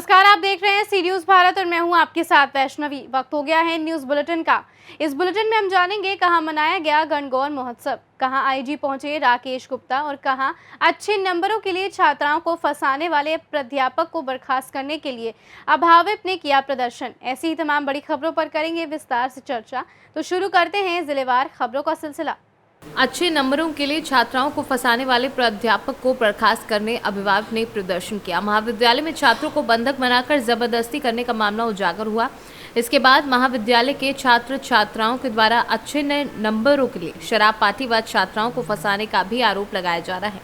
नमस्कार, आप देख रहे हैं सी न्यूज़ भारत और मैं हूं आपके साथ वैष्णवी। वक्त हो गया है न्यूज़ बुलेटिन का। इस बुलेटिन में हम जानेंगे कहां मनाया गया गणगौर महोत्सव, कहां आईजी पहुंचे राकेश गुप्ता और कहां अच्छे नंबरों के लिए छात्राओं को फंसाने वाले प्राध्यापक को बर्खास्त करने के लिए अभाविप ने किया प्रदर्शन। ऐसी ही तमाम बड़ी खबरों पर करेंगे विस्तार से चर्चा। तो शुरू करते हैं जिलेवार खबरों का सिलसिला। अच्छे नंबरों के लिए छात्राओं को फंसाने वाले प्राध्यापक को बर्खास्त करने अभिभावक ने प्रदर्शन किया। महाविद्यालय में छात्रों को बंधक बनाकर जबरदस्ती करने का मामला उजागर हुआ। इसके बाद महाविद्यालय के छात्र छात्राओं के द्वारा अच्छे नंबरों के लिए शराब पार्टी व छात्राओं को फंसाने का भी आरोप लगाया जा रहा है।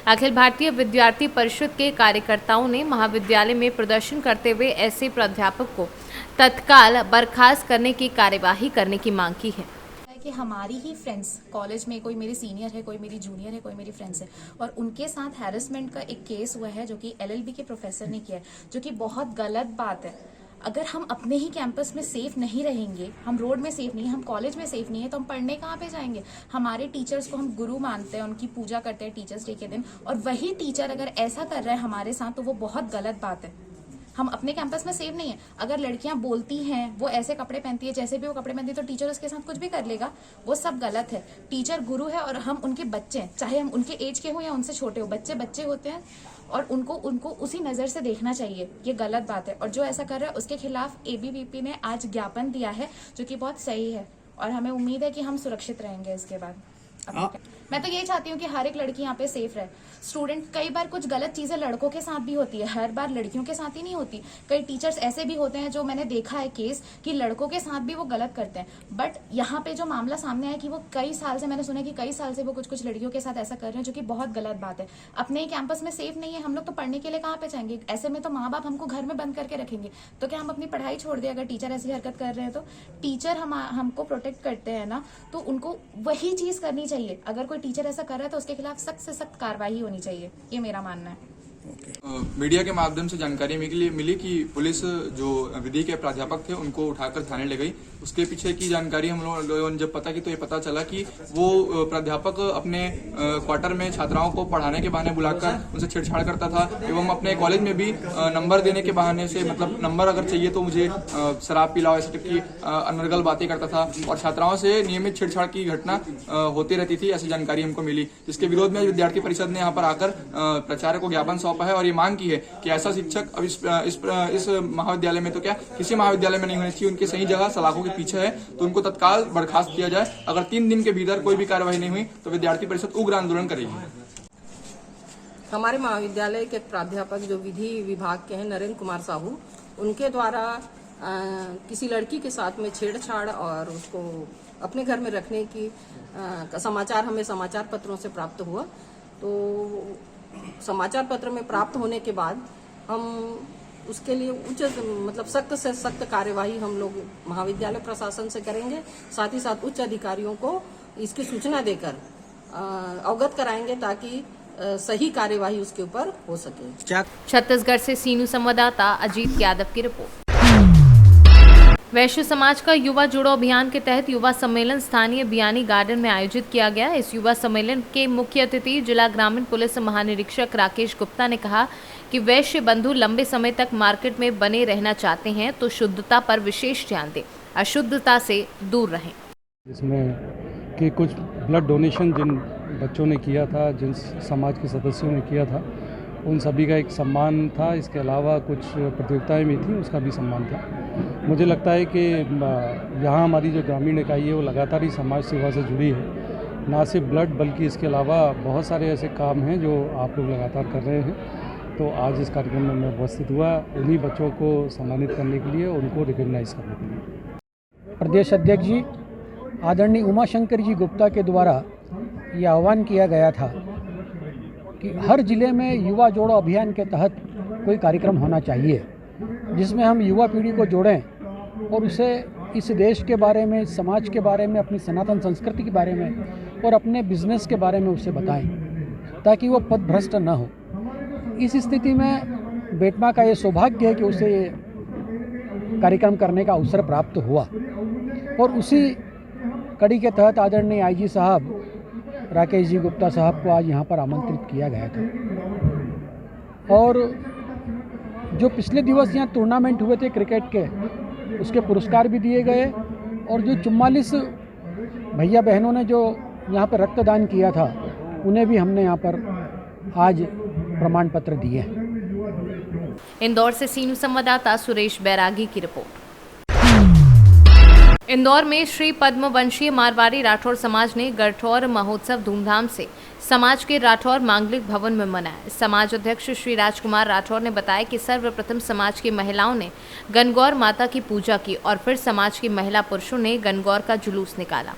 अखिल भारतीय विद्यार्थी परिषद के कार्यकर्ताओं ने महाविद्यालय में प्रदर्शन करते हुए ऐसे प्राध्यापक को तत्काल बर्खास्त करने की कार्यवाही करने की मांग की है कि हमारी ही फ्रेंड्स कॉलेज में, कोई मेरी सीनियर है, कोई मेरी जूनियर है, कोई मेरी फ्रेंड्स है, और उनके साथ हैरेसमेंट का एक केस हुआ है जो कि एलएलबी के प्रोफेसर ने किया है, जो कि बहुत गलत बात है। अगर हम अपने ही कैंपस में सेफ नहीं रहेंगे, हम रोड में सेफ नहीं है, हम कॉलेज में सेफ नहीं है, तो हम पढ़ने कहाँ पे जाएंगे। हमारे टीचर्स को हम गुरु मानते हैं, उनकी पूजा करते हैं टीचर्स डे के दिन, और वही टीचर अगर ऐसा कर रहा है हमारे साथ तो वो बहुत गलत बात है। हम अपने कैंपस में सेफ नहीं है। अगर लड़कियां बोलती हैं, वो ऐसे कपड़े पहनती है, जैसे भी वो कपड़े पहनती है, तो टीचर उसके साथ कुछ भी कर लेगा, वो सब गलत है। टीचर गुरु है और हम उनके बच्चे हैं, चाहे हम उनके एज के हो या उनसे छोटे हो, बच्चे बच्चे होते हैं और उनको उसी नज़र से देखना चाहिए। ये गलत बात है और जो ऐसा कर रहा है उसके खिलाफ एबीवीपी ने आज ज्ञापन दिया है, जो कि बहुत सही है और हमें उम्मीद है कि हम सुरक्षित रहेंगे इसके बाद। मैं तो यही चाहती हूँ कि हर एक लड़की यहाँ पे सेफ रहे। स्टूडेंट, कई बार कुछ गलत चीजें लड़कों के साथ भी होती है, हर बार लड़कियों के साथ ही नहीं होती। कई टीचर्स ऐसे भी होते हैं, जो मैंने देखा है केस, कि लड़कों के साथ भी वो गलत करते हैं। बट यहाँ पे जो मामला सामने आया कि वो कई साल से, मैंने सुना कि कई साल से वो कुछ लड़कियों के साथ ऐसा कर रहे हैं, जो कि बहुत गलत बात है। अपने ही कैंपस में सेफ नहीं है, हम लोग तो पढ़ने के लिए कहाँ पे जाएंगे। ऐसे में तो माँ बाप हमको घर में बंद करके रखेंगे, तो क्या हम अपनी पढ़ाई छोड़ दें अगर टीचर ऐसी हरकत कर रहे हैं तो? टीचर हमको प्रोटेक्ट करते हैं ना, तो उनको वही चीज करनी चाहिए। अगर कोई टीचर ऐसा कर रहा है तो उसके खिलाफ सख्त से सख्त कार्रवाई होनी चाहिए, ये मेरा मानना है। मीडिया के माध्यम से जानकारी मिली कि पुलिस जो विधि के प्राध्यापक थे उनको उठाकर थाने ले गई। उसके पीछे की जानकारी हम लोगों ने जब पता की तो ये पता चला कि वो प्राध्यापक अपने क्वार्टर में छात्राओं को पढ़ाने के बहाने बुलाकर उनसे छेड़छाड़ करता था एवं अपने कॉलेज में भी नंबर देने के बहाने से, मतलब नंबर अगर चाहिए तो मुझे शराब पिलाओ, ऐसे टाइप की अनर्गल बातें करता था और छात्राओं से नियमित छेड़छाड़ की घटना होती रहती थी, ऐसी जानकारी हमको मिली। जिसके विरोध में विद्यार्थी परिषद ने यहाँ पर आकर प्राचार्य को ज्ञापन सौंपा है और ये मांग की है कि ऐसा शिक्षक अब इस महाविद्यालय में तो क्या किसी महाविद्यालय में नहीं होनी चाहिए। उनकी सही जगह सलाखों के पीछे है तो उनको तत्काल बर्खास्त किया जाए। अगर 3 दिन के भीतर कोई भी कार्यवाही नहीं हुई तो विद्यार्थी परिषद उग्र आंदोलन करेगी। हमारे महाविद्यालय के प्राध्यापक जो विधि विभाग के हैं, नरेंद्र कुमार साहू, उनके द्वारा किसी लड़की के साथ में छेड़छाड़ और उसको अपने घर में रखने की समाचार हमें समाचार पत्रों से प्राप्त हुआ। तो समाचार पत्र में प्राप्त होने के बाद हम उसके लिए मतलब सख्त से सख्त कार्यवाही हम लोग महाविद्यालय प्रशासन से करेंगे। साथ ही साथ उच्च अधिकारियों को इसकी सूचना देकर अवगत कराएंगे ताकि सही कार्यवाही उसके ऊपर हो सके। छत्तीसगढ़ से सीनू संवाददाता अजीत यादव की रिपोर्ट। वैश्य समाज का युवा जुड़ो अभियान के तहत युवा सम्मेलन स्थानीय बियानी गार्डन में आयोजित किया गया। इस युवा सम्मेलन के मुख्य अतिथि जिला ग्रामीण पुलिस महानिरीक्षक राकेश गुप्ता ने कहा कि वैश्य बंधु लंबे समय तक मार्केट में बने रहना चाहते हैं तो शुद्धता पर विशेष ध्यान दें, अशुद्धता से दूर रहें। इसमें कि कुछ ब्लड डोनेशन जिन बच्चों ने किया था, जिन समाज के सदस्यों ने किया था, उन सभी का एक सम्मान था। इसके अलावा कुछ प्रतियोगिताएं भी थी, उसका भी सम्मान था। मुझे लगता है कि यहाँ हमारी जो ग्रामीण इकाई है वो लगातार ही समाज सेवा से जुड़ी है, ना सिर्फ ब्लड बल्कि इसके अलावा बहुत सारे ऐसे काम हैं जो आप लोग लगातार कर रहे हैं। तो आज इस कार्यक्रम में मैं उपस्थित हुआ उन्हीं बच्चों को सम्मानित करने के लिए, उनको रिकॉग्नाइज करने के लिए। प्रदेश अध्यक्ष जी आदरणीय उमाशंकर जी गुप्ता के द्वारा ये आह्वान किया गया था कि हर जिले में युवा जोड़ो अभियान के तहत कोई कार्यक्रम होना चाहिए, जिसमें हम युवा पीढ़ी को जोड़ें और उसे इस देश के बारे में, इस समाज के बारे में, अपनी सनातन संस्कृति के बारे में और अपने बिजनेस के बारे में उसे बताएं, ताकि वो पथभ्रष्ट न हो। इस स्थिति में बेटमा का ये सौभाग्य है कि उसे ये कार्यक्रम करने का अवसर प्राप्त हुआ और उसी कड़ी के तहत आदरणीय आईजी साहब राकेश जी गुप्ता साहब को आज यहाँ पर आमंत्रित किया गया था। और जो पिछले दिवस यहाँ टूर्नामेंट हुए थे क्रिकेट के, उसके पुरस्कार भी दिए गए और जो 44 भैया बहनों ने जो यहाँ पर रक्तदान किया था उन्हें भी हमने यहाँ पर आज प्रमाण पत्र दिए हैं। इंदौर से सीनू संवाददाता सुरेश बैरागी की रिपोर्ट। इंदौर में श्री पद्मवंशीय मारवाड़ी राठौर समाज ने गठौर महोत्सव धूमधाम से समाज के राठौर मांगलिक भवन में मनाया। समाज अध्यक्ष श्री राजकुमार राठौर ने बताया कि सर्वप्रथम समाज की महिलाओं ने गणगौर माता की पूजा की और फिर समाज की महिला पुरुषों ने गणगौर का जुलूस निकाला।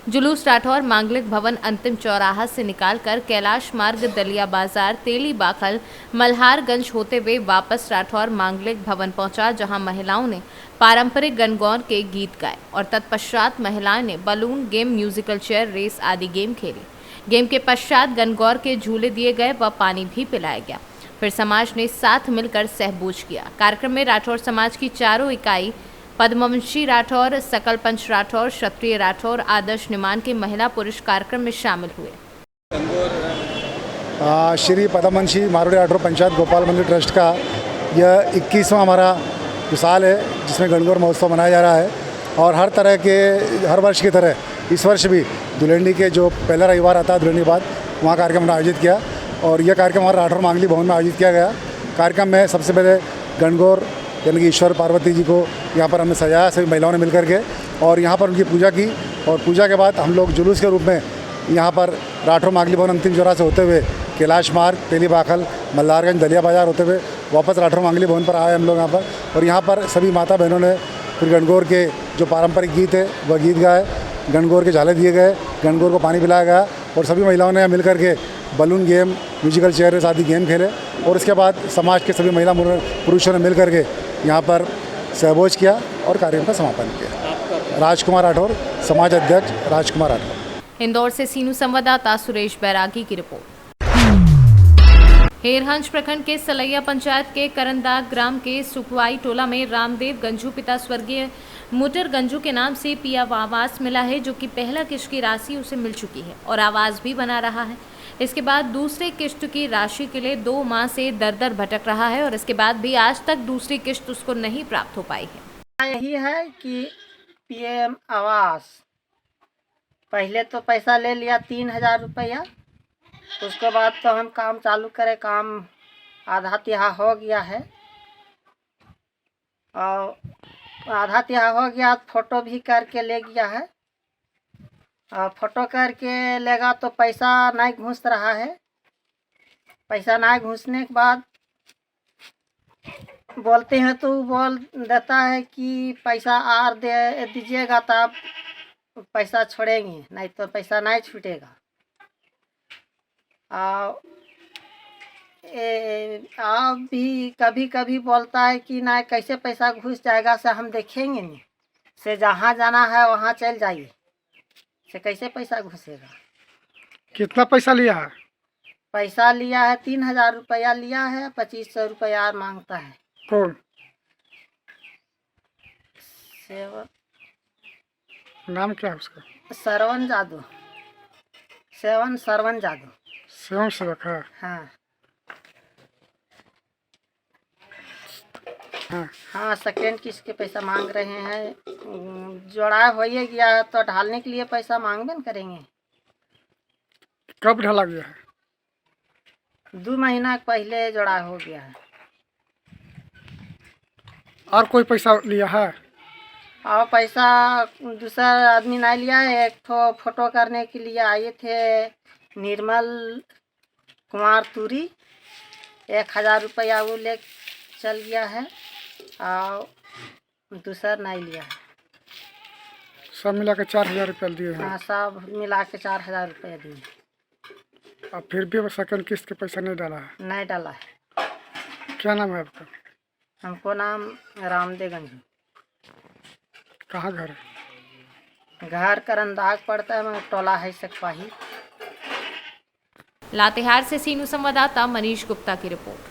जुलूस राठौर मांगलिक भवन अंतिम चौराहा से निकालकर कैलाश मार्ग, दलिया बाजार, तेली बाखल, मल्हारगंज होते हुए वापस राठौर मांगलिक भवन पहुंचा, जहां महिलाओं ने पारंपरिक गणगौर के गीत गाए और तत्पश्चात महिलाओं ने balloon game, musical chair race आदि गेम खेली। गेम के पश्चात गणगौर के झूले दिए गए व पानी भी पिलाया गया। फिर समाज ने साथ मिलकर सहबूज किया। कार्यक्रम में राठौर समाज की चारों इकाई पद्मवंशी राठौर, सकल पंच राठौर, क्षत्रिय राठौर, आदर्श निमान के महिला पुरुष कार्यक्रम में शामिल हुए। श्री पद्मवंशी मारवाड़ी राठौर पंचायत गोपाल मंदिर ट्रस्ट का यह 21वां हमारा साल है जिसमें गणगौर महोत्सव मनाया जा रहा है। और हर वर्ष की तरह इस वर्ष भी दुल्हनी के जो पहला रविवार आता है दुल्हनी बाद, वहाँ कार्यक्रम आयोजित किया और यह कार्यक्रम हमारा राठौर मांगली भवन में आयोजित किया गया। कार्यक्रम में सबसे पहले गणगौर यानी कि ईश्वर पार्वती जी को यहाँ पर हमने सजाया सभी महिलाओं ने मिलकर के, और यहाँ पर उनकी पूजा की। और पूजा के बाद हम लोग जुलूस के रूप में यहाँ पर राठौर मांगली भवन अंतिम चौराहा से होते हुए कैलाश मार्ग, तेली बाखल, मल्हारगंज, दलिया बाजार होते हुए वापस राठौर मांगली भवन पर आए हम लोग यहाँ पर। और यहाँ पर सभी माता बहनों ने फिर गणगौर के जो पारंपरिक गीत है वह गीत गाए, गणगौर के झाले दिए गए, गणगौर को पानी पिलाया गया और सभी महिलाओं ने मिल करके बलून गेम, म्यूजिकल चेयर आदि गेम खेले। और उसके बाद समाज के सभी महिला पुरुषों ने मिल करके यहाँ पर सहभोज किया और कार्यक्रम का समापन किया। राजकुमार राठौर, समाज अध्यक्ष राजकुमार राठौर। इंदौर से सीनू संवाददाता सुरेश बैरागी की रिपोर्ट। हेरहंज प्रखंड के सलैया पंचायत के करंदाग ग्राम के सुखवाई टोला में रामदेव गंजू पिता स्वर्गीय मुटर गंजू के नाम से पिया आवास मिला है, जो कि पहला किस्त की राशि उसे मिल चुकी है और आवास भी बना रहा है। इसके बाद दूसरे किस्त की राशि के लिए 2 माह से दर दर भटक रहा है और इसके बाद भी आज तक दूसरी किस्त उसको नहीं प्राप्त हो पाई है। यही है कि पीएम आवास पहले तो पैसा ले लिया 3000 रुपया, उसके बाद तो हम काम चालू करे, काम आधा तिहा हो गया है और आधा तिहा हो गया, फोटो भी करके ले गया है और फोटो करके लेगा तो पैसा नहीं घुस रहा है। पैसा नहीं घुसने के बाद बोलते हैं तो बोल देता है कि पैसा और दे दीजिएगा तब पैसा छोड़ेंगे, नहीं तो पैसा नहीं छूटेगा। आप भी कभी कभी बोलता है कि ना कैसे पैसा घुस जाएगा, से हम देखेंगे नहीं, से जहाँ जाना है वहाँ चल जाइए, से कैसे पैसा घुसेगा। कितना पैसा लिया है? पैसा लिया है 3000 रुपया लिया है, 2500 रुपया और मांगता है। कौन? नाम क्या है उसका? श्रवण जादू, श्रवण जादू। स्वयं सेवक है? हाँ हाँ। हाँ, सेकेंड किस्त के पैसा मांग रहे हैं। जोड़ा हो ही गया है तो ढालने के लिए पैसा मांगबे न करेंगे। कब ढाला गया है? 2 महीना पहले जोड़ा हो गया है। और कोई पैसा लिया है? और पैसा दूसरा आदमी नहीं लिया है। एक तो फोटो करने के लिए आए थे निर्मल कुमार तुरी, 1000 रुपया वो ले चल गया है और दूसरा नहीं लिया है। सब मिला के 4000 रुपया दिए हैं? हाँ, सब मिला के 4000 रुपया दिए। अब फिर भी सेकंड किस्त के पैसा नहीं डाला है? नहीं डाला है। क्या नाम है आपका? हमको नाम रामदेव गंजू। कहाँ घर है? घर करंदाग पड़ता है, मगर टोला है सकपाही। लातेहार से सीनू संवाददाता मनीष गुप्ता की रिपोर्ट।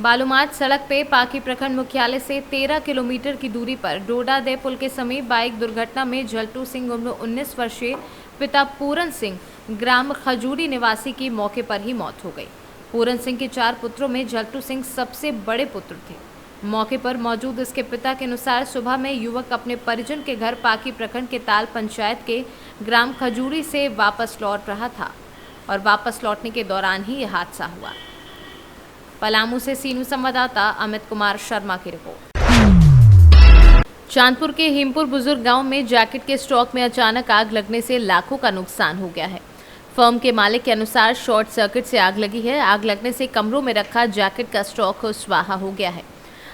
बालूमाथ सड़क पे पाकी प्रखंड मुख्यालय से 13 किलोमीटर की दूरी पर डोडादे पुल के समीप बाइक दुर्घटना में जलटू सिंह उम्र 19 वर्षीय पिता पूरन सिंह ग्राम खजूरी निवासी की मौके पर ही मौत हो गई। पूरन सिंह के 4 पुत्रों में जल्टू सिंह सबसे बड़े पुत्र थे। मौके पर मौजूद इसके पिता के अनुसार सुबह में युवक अपने परिजन के घर पाकी प्रखंड के ताल पंचायत के ग्राम खजूरी से वापस लौट रहा था और वापस लौटने के दौरान ही यह हादसा हुआ। पलामू से सीनू संवाददाता अमित कुमार शर्मा की रिपोर्ट। चांदपुर के हिमपुर बुजुर्ग गांव में जैकेट के स्टॉक में अचानक आग लगने से लाखों का नुकसान हो गया है। फर्म के मालिक के अनुसार शॉर्ट सर्किट से आग लगी है। आग लगने से कमरों में रखा जैकेट का स्टॉक स्वाहा हो गया है।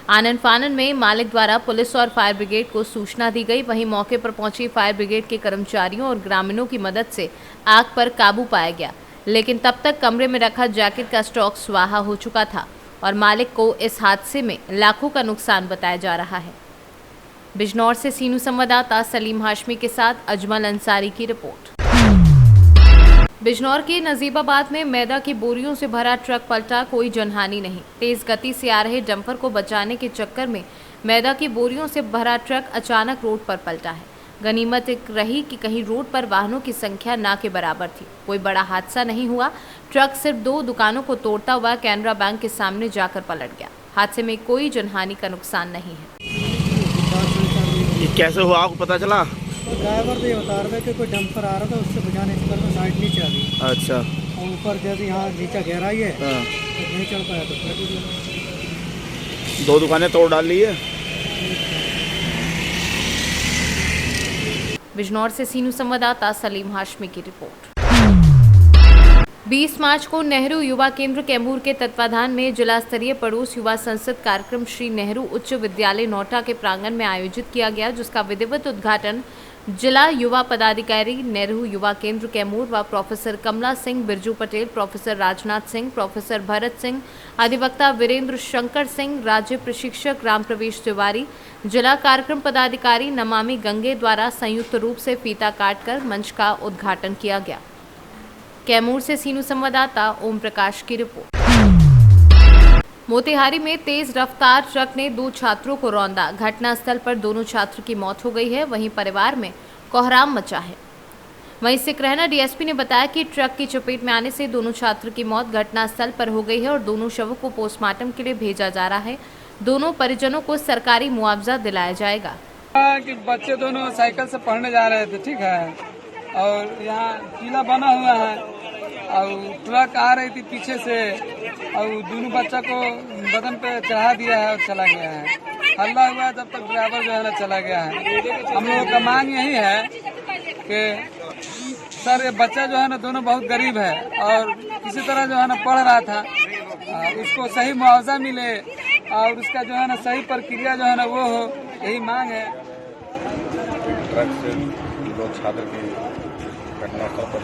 आनन फानन में मालिक द्वारा पुलिस और फायर ब्रिगेड को सूचना दी गई। वहीं मौके पर पहुंची फायर ब्रिगेड के कर्मचारियों और ग्रामीणों की मदद से आग पर काबू पाया गया, लेकिन तब तक कमरे में रखा जैकेट का स्टॉक स्वाहा हो चुका था और मालिक को इस हादसे में लाखों का नुकसान बताया जा रहा है। बिजनौर से सीनू संवाददाता सलीम हाशमी के साथ अजमल अंसारी की रिपोर्ट। बिजनौर के नजीबाबाद में मैदा की बोरियों से भरा ट्रक पलटा, कोई जनहानि नहीं। तेज गति से आ रहे डंपर को बचाने के चक्कर में मैदा की बोरियों से भरा ट्रक अचानक रोड पर पलटा है। गनीमत एक रही कि कहीं रोड पर वाहनों की संख्या ना के बराबर थी। कोई बड़ा हादसा नहीं हुआ। ट्रक सिर्फ 2 दुकानों को तोड़ता हुआ कैनरा बैंक के सामने जाकर पलट गया। हादसे में कोई जनहानि का नुकसान नहीं है। ये कैसे हुआ, आपको पता चला? ड्राइवर तो ये बता रहा था कि कोई डंपर आ रहा था, उससे बचाने के चक्कर में साइड नहीं चली अच्छा, और ऊपर जैसे यहाँ नीचा गहराई है हाँ। तो नहीं चल पाया तो 2 दुकानें तोड़ डाल ली है। बिजनौर से सीनू संवाददाता सलीम हाशमी की रिपोर्ट। 20 मार्च को नेहरू युवा केंद्र कैमूर के तत्वाधान में जिला स्तरीय पड़ोस युवा संसद कार्यक्रम श्री नेहरू उच्च विद्यालय नौटा के प्रांगण में आयोजित किया गया, जिसका विधिवत उद्घाटन जिला युवा पदाधिकारी नेहरू युवा केंद्र कैमूर व प्रोफेसर कमला सिंह, बिरजू पटेल, प्रोफेसर राजनाथ सिंह, प्रोफेसर भरत सिंह, अधिवक्ता वीरेंद्र शंकर सिंह, राज्य प्रशिक्षक राम प्रवेश तिवारी, जिला कार्यक्रम पदाधिकारी नमामि गंगे द्वारा संयुक्त रूप से फीता काटकर मंच का उद्घाटन किया गया। कैमूर से सीनू संवाददाता ओम प्रकाश की रिपोर्ट। मोतिहारी में तेज रफ्तार ट्रक ने 2 छात्रों को रौंदा। घटनास्थल पर दोनों छात्र की मौत हो गई है। वहीं परिवार में कोहराम मचा है। वहीं सिकरहना डीएसपी ने बताया कि ट्रक की चपेट में आने से दोनों छात्र की मौत घटनास्थल पर हो गई है और दोनों शवों को पोस्टमार्टम के लिए भेजा जा रहा है। दोनों परिजनों को सरकारी मुआवजा दिलाया जाएगा। कि बच्चे दोनों साइकिल से पढ़ने जा रहे थे, ठीक है, और यहाँ टीला बना हुआ है और ट्रक आ रही थी पीछे से और दोनों बच्चा को बदन पे चढ़ा दिया है और चला गया है। हल्ला हुआ जब तक ड्राइवर जो है ना चला गया है। हम लोगों का मांग यही है कि सर ये बच्चा जो है ना दोनों बहुत गरीब है और किसी तरह जो है ना पढ़ रहा था, उसको सही मुआवजा मिले और उसका जो है ना सही प्रक्रिया जो है ना वो हो, यही मांग है। ट्रक से 2 छात्र की घटनास्थल पर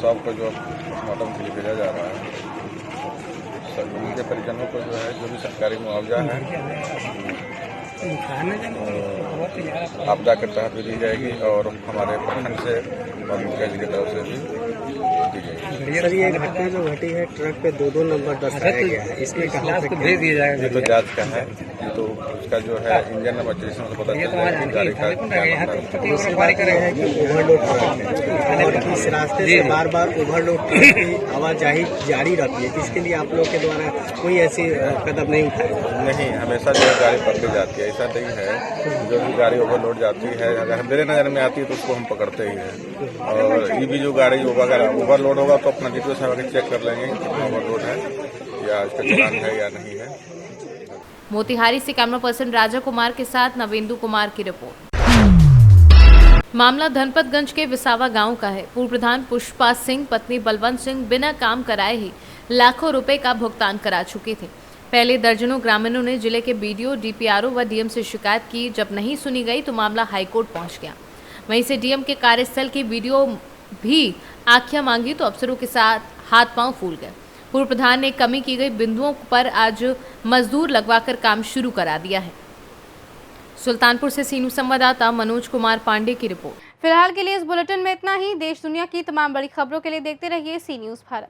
सबको जो पोस्टमार्टम के लिए भेजा जा रहा है। सभी के परिजनों को जो है जो भी सरकारी मुआवजा है आपदा के तहत भी दी जाएगी और हमारे प्रखंड से और मुखिया जी की तरफ से भी दी जाएगी। सर ये घटना जो घटी है ट्रक पे 2 नंबर दर्शाया गया है, इसमें कहाँ पे भेज दिया जाएगा? ये तो जांच का है, तो उसका जो है इंजन नंबर जिसमें से पता चल जाएगा कि गाड़ी का दूसरी बात यह है कि ओवरलोड ट्रक और इस रास्ते से बार ओवरलोड ट्रक की आवाजाही जारी रहती है। इसके लिए आप लोग के द्वारा कोई ऐसी कदम नहीं उठाए? नहीं, हमेशा जो है गाड़ी पकड़ी जाती है। ऐसा नहीं है, जो भी गाड़ी ओवरलोड जाती है अगर मेरे नजर में आती है तो उसको हम पकड़ते ही हैं। और ये भी जो गाड़ी ओवरलोड होगा तो अपना डिटेल्स चेक कर लेंगे कितना ओवरलोड है या इसका चालान है या नहीं है। मोतिहारी से कैमरा पर्सन राजा कुमार के साथ नवेंदु कुमार की रिपोर्ट। मामला धनपतगंज के विसावा गांव का है। पूर्व प्रधान पुष्पा सिंह पत्नी बलवंत सिंह बिना काम कराए ही लाखों रुपए का भुगतान करा चुके थे। पहले दर्जनों ग्रामीणों ने जिले के बीडीओ, डीपीआरओ व डीएम से शिकायत की। जब नहीं सुनी गई तो मामला हाईकोर्ट पहुंच गया। वहीं से डीएम के कार्यस्थल की वीडियो भी आख्या मांगी तो अफसरों के साथ हाथ पांव फूल गए। पूर्व प्रधान ने कमी की गई बिंदुओं पर आज मजदूर लगवाकर काम शुरू करा दिया है। सुल्तानपुर से सीनू संवाददाता मनोज कुमार पांडे की रिपोर्ट। फिलहाल के लिए इस बुलेटिन में इतना ही। देश दुनिया की तमाम बड़ी खबरों के लिए देखते रहिए सी न्यूज़ भारत।